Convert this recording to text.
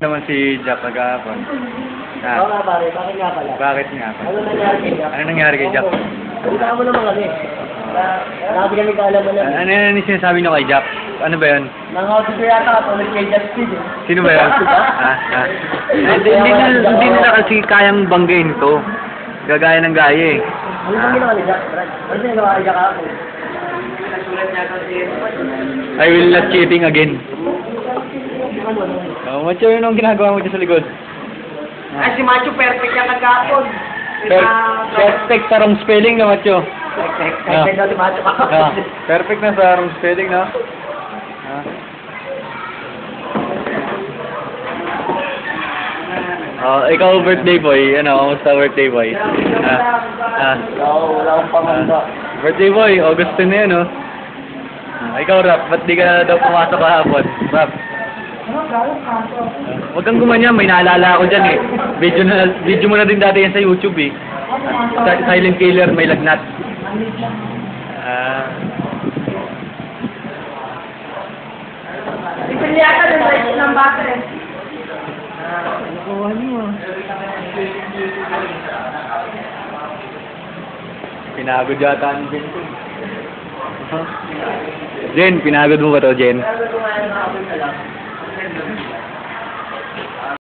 Naman si Jack kagahapon. Oo nga pare, bakit nga pala? Bakit nga pa? Ano nangyari kay Jack? Ano nangyari kay Jack? Balita mo naman kami. Grabe kami kaalaman na. Ano yung sinasabi niyo kay Jack? Ano ba yun? Nang-auditor yata ka ulit kay Jack Speed. Sino ba yun? Hindi nila kasi kayang banggain to. Gagaya ng gaya eh. Ano bang ginawa ni Jack? Ano ginagawa kay Jack ako? I will not cheating again. Macho, yun ang ginagawa mo dyan sa likod. Ay, si Macho perfect yan nagkakon. Perfect sa wrong spelling na, Macho. Perfect na si Macho ka. Perfect na sa wrong spelling, no? Ikaw birthday boy, kamusta birthday boy? Oo, wala akong pamanda. Birthday boy, August 10 na yun, no? Ikaw, Rap, ba't di ka daw pumasok kahapon? Rap. Huwag kang gumanyan, may naalala ako dyan eh. Video mo na din dati yan sa YouTube eh. Silent Killer, may lagnat. Ipili yata ng right ng bata eh. Nakuha niyo ah. Pinagod yata ni Jen. Jen, pinagod mo ba to, Jen? Ano kung ayaw na ako sa lang?